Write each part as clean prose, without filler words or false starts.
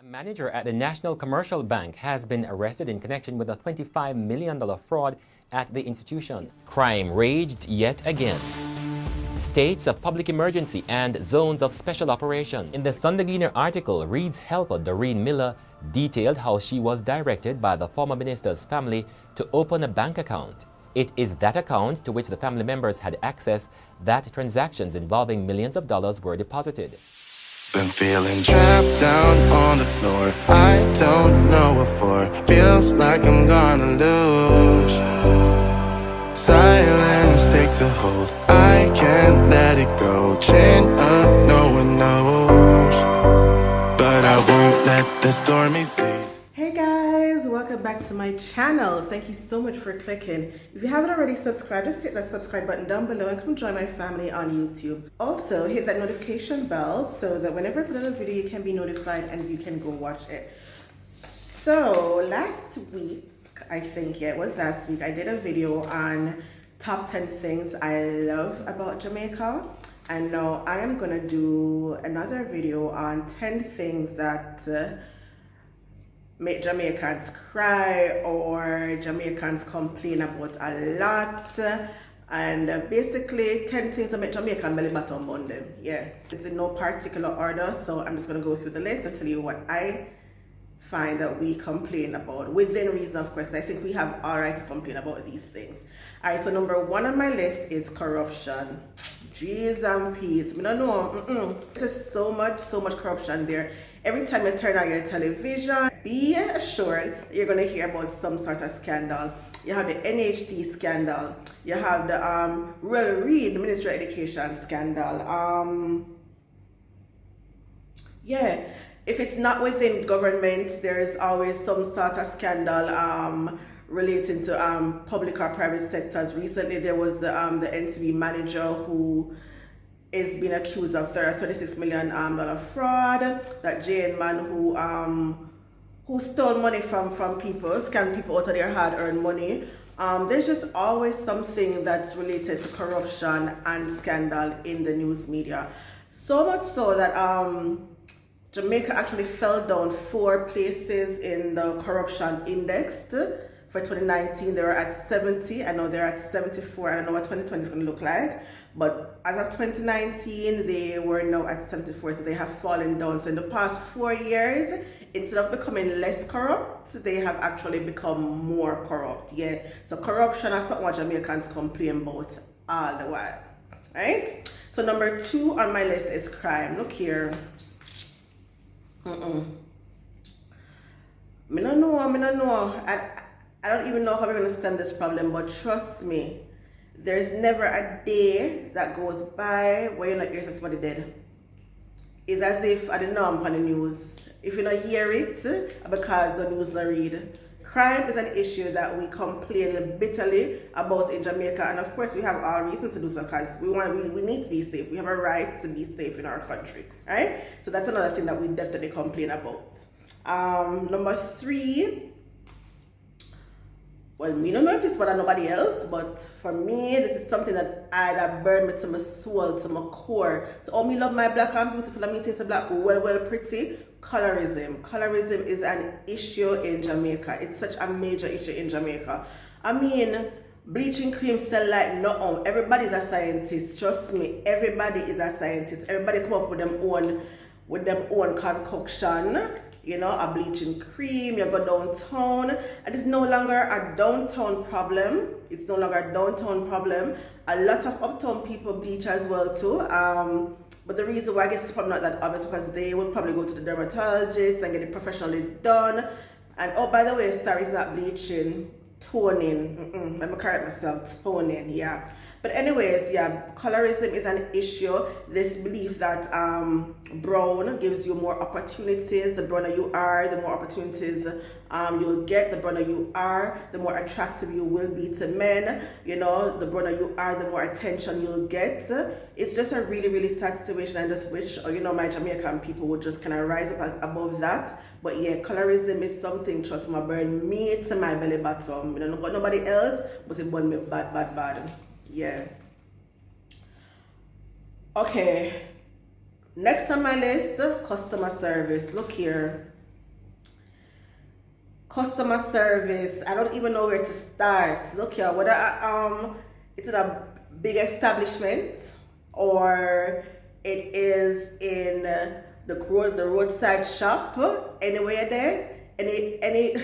A manager at the National Commercial Bank has been arrested in connection with a $25 million fraud at the institution. Crime raged yet again. States of public emergency and zones of special operations. In the Sunday Gleaner article, Reed's helper, Doreen Miller, detailed how she was directed by the former minister's family to open a bank account. It is that account to which the family members had access that transactions involving millions of dollars were deposited. Been feeling trapped down on the floor. I don't know what for. Feels like I'm gonna lose. Silence takes a hold. I can't let it go. Chain up, no one knows. But I won't let the stormy seas. Hey guys, welcome back to my channel. Thank you so much for clicking. If you haven't already subscribed, just hit that subscribe button down below and come join my family on YouTube. Also, hit that notification bell so that whenever I put out a video, you can be notified and you can go watch it. So last week, I think it was last week, I did a video on top 10 things I love about Jamaica. And now I am gonna do another video on 10 things that make Jamaicans cry or Jamaicans complain about a lot, and basically 10 things that make Jamaican belly button on them. Yeah, it's in no particular order, so I'm just going to go through the list and tell you what I find that we complain about within reason, of course. I think we have all right to complain about these things. All right, so number one on my list is corruption. Jeez and peace. I don't know. There's just so much corruption there. Every time you turn on your television, be assured that you're going to hear about some sort of scandal. You have the NHT scandal. You have the Reed Ministry of Education scandal. Yeah, if it's not within government, there's always some sort of scandal relating to public or private sectors. Recently, there was the NCB manager who is being accused of $36 million fraud. That JN man who stole money from people, scammed people out of their hard-earned money. There's just always something that's related to corruption and scandal in the news media. So much so that Jamaica actually fell down 4 places in the corruption index. For 2019, they were at 70. I know they're at 74. I don't know what 2020 is going to look like. But as of 2019, they were now at 74. So they have fallen down. So in the past 4 years, instead of becoming less corrupt, they have actually become more corrupt. Yeah. So corruption is something what Jamaicans complain about all the while. Right? So number 2 on my list is crime. Look here. Me no know. I don't even know how we're going to stem this problem, but trust me, there's never a day that goes by where you're not hearing somebody dead. It's as if I didn't know I'm on the news. If you don't hear it, because the news don't read. Crime is an issue that we complain bitterly about in Jamaica, and of course we have our reasons to do so because we need to be safe. We have a right to be safe in our country, right? So that's another thing that we definitely complain about. Number 3. Well, me don't know if it's about nobody else, but for me, this is something that burned me to my soul, to my core. To all me love my black and beautiful, and me think the black well pretty. Colorism. Colorism is an issue in Jamaica. It's such a major issue in Jamaica. I mean, bleaching cream sell like nothing. Everybody's a scientist. Trust me, everybody is a scientist. Everybody come up with them own concoction. You know, a bleaching cream, you go downtown, and it's no longer a downtown problem. It's no longer a downtown problem. A lot of uptown people bleach as well too. But the reason why I guess it's probably not that obvious because they will probably go to the dermatologist and get it professionally done. And oh, by the way, sorry, it's not bleaching, toning. Let me correct myself, toning, yeah. But anyways, yeah, colorism is an issue. This belief that brown gives you more opportunities. The browner you are, the more opportunities you'll get. The browner you are, the more attractive you will be to men. You know, the browner you are, the more attention you'll get. It's just a really sad situation. I just wish, you know, my Jamaican people would just kind of rise up above that. But yeah, colorism is something, trust me, burn me to my belly bottom. You don't know about nobody else, but it burn me bad. Yeah. Okay. Next on my list, customer service. Look here. customer service, I don't even know where to start. Look here, whether it's in a big establishment or it is in the roadside shop, anywhere there, any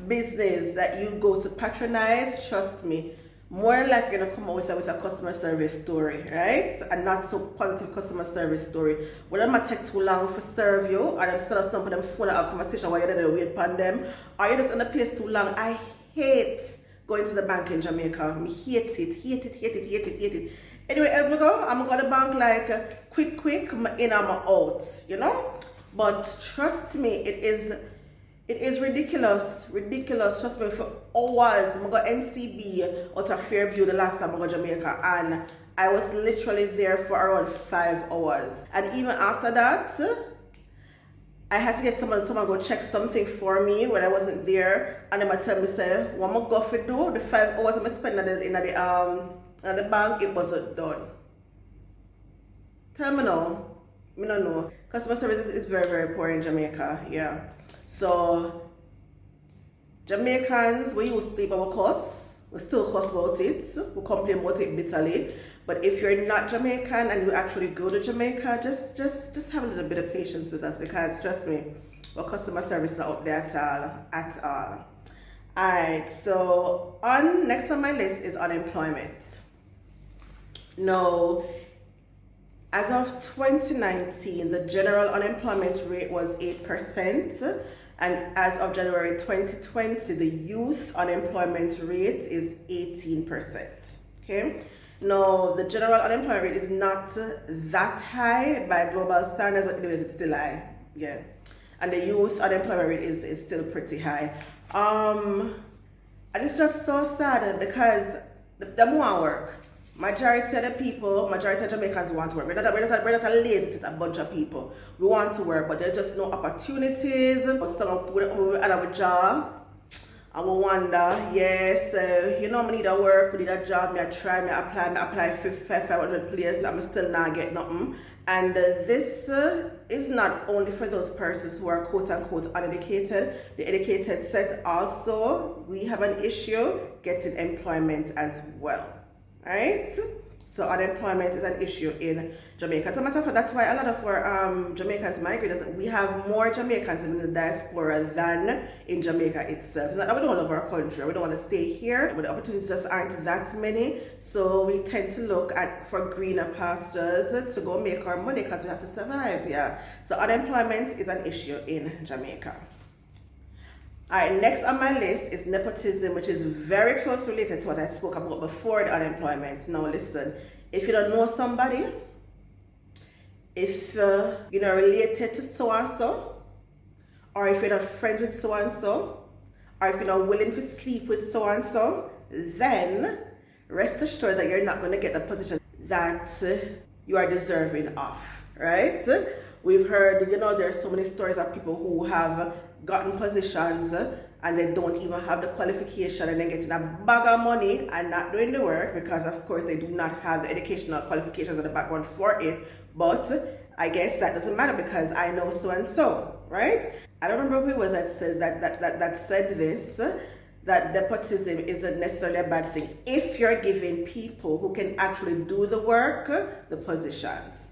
business that you go to patronize, trust me, more than likely gonna come out with a customer service story, right? And not so positive customer service story. Whether it might take too long to serve you, or instead of some of them phone out a conversation while you're there wait upon them, or you're just in the place too long. I hate going to the bank in Jamaica. Me hate it. Anyway, as we go, I'm gonna go to the bank like quick, I'm in, I'm out, you know? But trust me, it is ridiculous. Trust me, for hours. I got NCB out of Fairview the last time I got Jamaica, and I was literally there for around 5 hours. And even after that, I had to get someone go check something for me when I wasn't there, and they might tell me, say, what am I going to do? The 5 hours I spent in the bank, it wasn't done. Tell me now. I don't know. Customer service is very, very poor in Jamaica, yeah. So, Jamaicans, we used to sleep our cuss. We still cuss about it. We complain about it bitterly. But if you're not Jamaican and you actually go to Jamaica, just have a little bit of patience with us, because trust me, our customer service is not up there at all. Alright, so next on my list is unemployment. Now, as of 2019, the general unemployment rate was 8%, and as of January 2020, the youth unemployment rate is 18%. Okay? Now, the general unemployment rate is not that high by global standards, but anyways, it's still high. Yeah. And the youth unemployment rate is still pretty high. And it's just so sad because the more work. Majority of Jamaicans want to work. We're not a lazy a bunch of people. We want to work, but there's just no opportunities. Some we have a job, and we wonder, yes, I need a work, we need a job, I apply 500 places, I'm still not getting nothing. And this is not only for those persons who are quote unquote uneducated. The educated set also, we have an issue getting employment as well. Right? So unemployment is an issue in Jamaica. As a matter of fact, that's why a lot of our Jamaicans migrate. We have more Jamaicans in the diaspora than in Jamaica itself. It's not that we don't love our country, we don't want to stay here, but the opportunities just aren't that many. So we tend to look for greener pastures to go make our money because we have to survive. Yeah. So unemployment is an issue in Jamaica. Alright, next on my list is nepotism, which is very close related to what I spoke about before the unemployment. Now listen, if you don't know somebody, if you're not related to so-and-so, or if you're not friends with so-and-so, or if you're not willing to sleep with so-and-so, then rest assured that you're not going to get the position that you are deserving of, right? We've heard, there's so many stories of people who have gotten positions and they don't even have the qualification, and they're getting a bag of money and not doing the work because, of course, they do not have the educational qualifications or the background for it. But I guess that doesn't matter because I know so-and-so, right? I don't remember who it was that said this, that nepotism isn't necessarily a bad thing if you're giving people who can actually do the work the positions.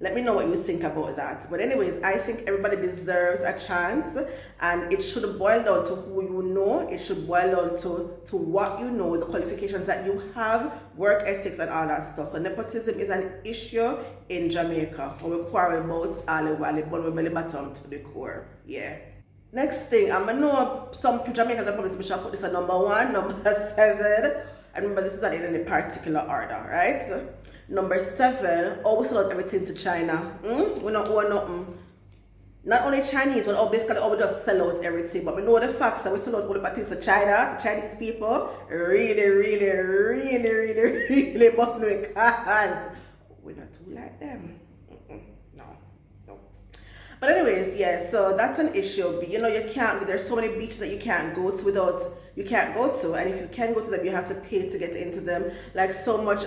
Let me know what you think about that. But anyways, I think everybody deserves a chance, and it should boil down to who you know. It should boil down to what you know, the qualifications that you have, work ethics and all that stuff. So nepotism is an issue in Jamaica. And we quarrel about all but we belly bottom to the core. Yeah. Next thing, I know some Jamaicans are probably special. Put this at number 1, number 7. And remember, this is not in any particular order, right? So, number 7, always sell out everything to China. We don't own nothing. Not only Chinese, but basically always just sell out everything. But we know the facts that we sell out all the parties to China. The Chinese people really button with cars. We're not too like them. No. But anyways, yeah, so that's an issue. You can't, there's so many beaches that you can't go to and if you can go to them, you have to pay to get into them. Like so much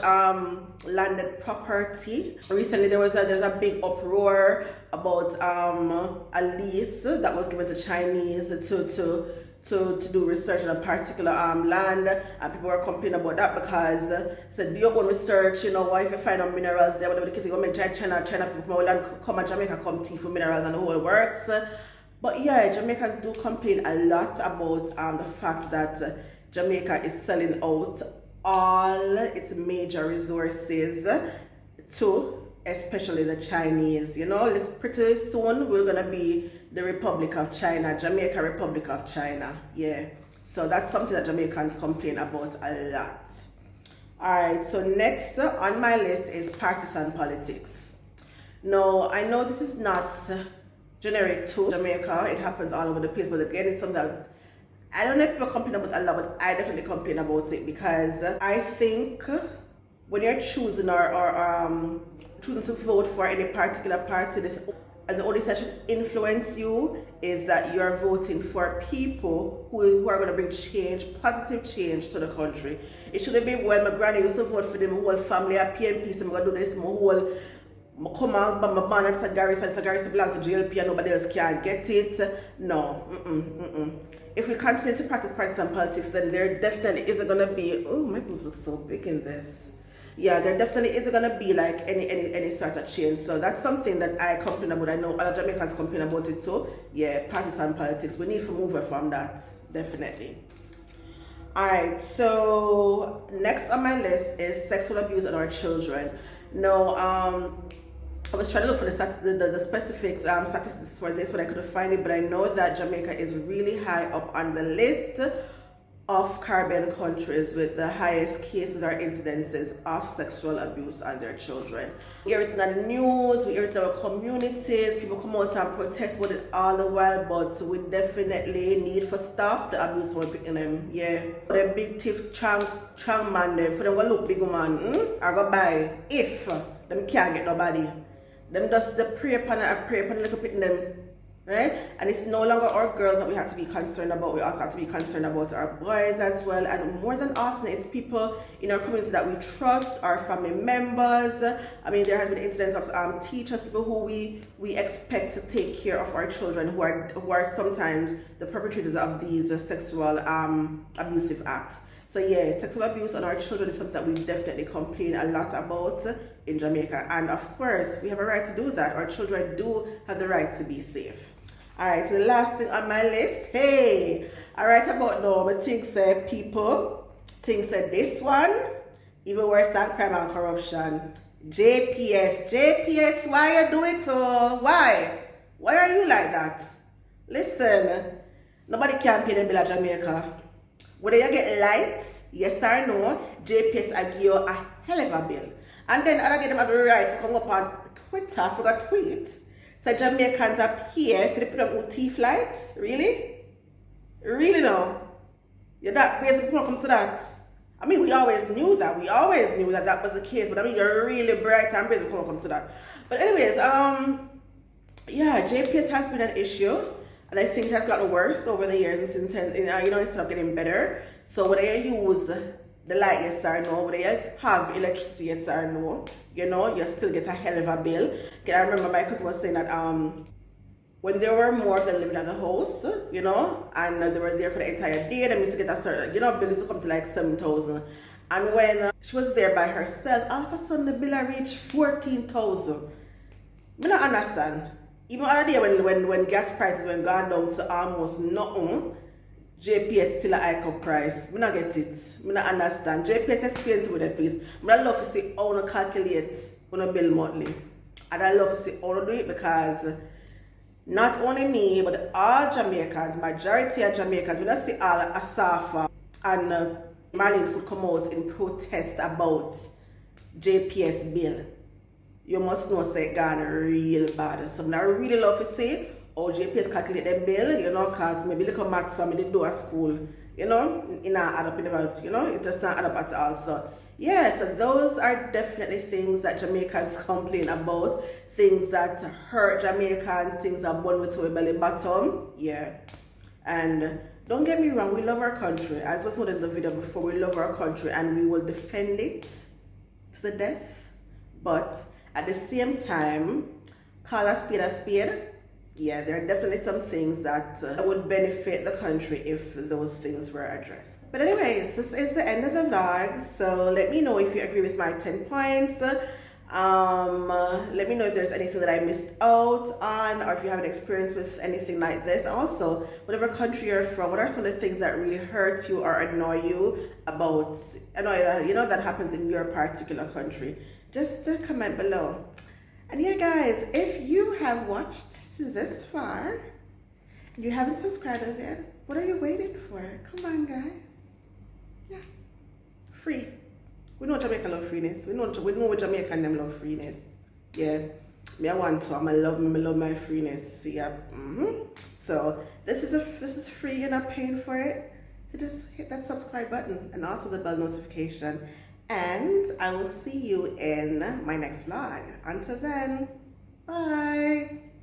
landed property. Recently there's a big uproar about a lease that was given to Chinese to do research in a particular land, and people were complaining about that because said do your own research, you know, why if you find out minerals there, whatever the case, you go make China people from our land come to Jamaica, come tea for minerals and the whole works. But yeah, Jamaicans do complain a lot about the fact that Jamaica is selling out all its major resources to especially the Chinese. You know, pretty soon we're gonna be the Republic of China, Jamaica Republic of China. Yeah, so that's something that Jamaicans complain about a lot. Alright, so next on my list is partisan politics. Now, I know this is not generic to Jamaica, it happens all over the place, but again, it's something that I don't know if people complain about a lot, but I definitely complain about it because I think when you're choosing or choosing to vote for any particular party, and the only thing that should influence you is that you're voting for people who are going to bring change, positive change to the country. It shouldn't be, well, my granny used to vote for them, my whole family are PNP, so I'm going to do this, my whole come on, but my man and Sagaris belong to GLP and nobody else can get it. No, If we continue to practice partisan politics, then there definitely isn't going to be, oh, my boobs look so big in this. Yeah, there definitely isn't going to be like any sort of change. So that's something that I complain about. I know other Jamaicans complain about it too. Yeah, partisan politics. We need to move away from that, definitely. Alright, so next on my list is sexual abuse on our children. Now, I was trying to look for the specific statistics for this, but I couldn't find it. But I know that Jamaica is really high up on the list of Caribbean countries with the highest cases or incidences of sexual abuse on their children. We hear it in the news, we hear it in our communities, people come out and protest about it all the while, but we definitely need to stop the abuse from picking them. Yeah. The big thief strong man them, for them go look big man, or go buy if them can't get nobody. Them just the prey upon little picking them. Right? And it's no longer our girls that we have to be concerned about, we also have to be concerned about our boys as well. And more than often, it's people in our community that we trust, our family members. I mean, there has been incidents of teachers, people who we expect to take care of our children who are sometimes the perpetrators of these sexual abusive acts. So yeah, sexual abuse on our children is something that we definitely complain a lot about in Jamaica. And of course, we have a right to do that. Our children do have the right to be safe. Alright, so the last thing on my list, hey, I write about now, but things say people, things say this one, even worse than crime and corruption. JPS, why you do it? Why? Why are you like that? Listen, nobody can pay the bill at Jamaica. Whether you get lights, yes or no, JPS I give you a hell of a bill. And then I get them at the right to come up on Twitter, for a tweet. So Jamaicans up here, if they put up OT flights, really? Really no? You're that crazy when it comes to that. I mean, we always knew that. We always knew that that was the case. But I mean, you're really bright and crazy when it comes to that. But anyways, yeah, JPS has been an issue. And I think it has gotten worse over the years, instead of getting better. So whether you use the light, yes or no, whether you have electricity, yes or no, you still get a hell of a bill. Okay, I remember my cousin was saying that when there were more of them living at the house, and they were there for the entire day, they used to get a certain, bill used to come to like 7,000. And when she was there by herself, all of a sudden the bill reached 14,000. I don't understand. Even other day when gas prices went gone down to almost nothing, JPS still a hike up price. I don't get it. I don't understand. JPS explain to me that please. I love to see how to calculate on a bill monthly. And I love to see how to do it because not only me, but all Jamaicans, majority of Jamaicans, we don't see all Asafa and Marlene Food come out in protest about JPS bill. You must know say it gone real bad. So I really love to see how JPS calculate them bill, because maybe little maths so I did do at school, it not add up in about, it just not add up at all. So yeah, so those are definitely things that Jamaicans complain about, things that hurt Jamaicans, things that burn with our belly bottom, yeah. And don't get me wrong, we love our country. As was noted in the video before, we love our country and we will defend it to the death. But at the same time, call a spade Yeah, there are definitely some things that would benefit the country if those things were addressed. But anyways, this is the end of the vlog. So let me know if you agree with my 10 points. Let me know if there's anything that I missed out on, or if you have an experience with anything like this. Also, whatever country you're from, what are some of the things that really hurt you or annoy you that happens in your particular country? Just comment below. And yeah, guys, if you have watched this far and you haven't subscribed as yet, what are you waiting for? Come on, guys. Yeah, free. We know Jamaica love freeness. We know Jamaican them love freeness. Yeah, me I want to. I love my freeness. Yeah. So this is free. You're not paying for it. So just hit that subscribe button and also the bell notification. And I will see you in my next vlog. Until then, bye.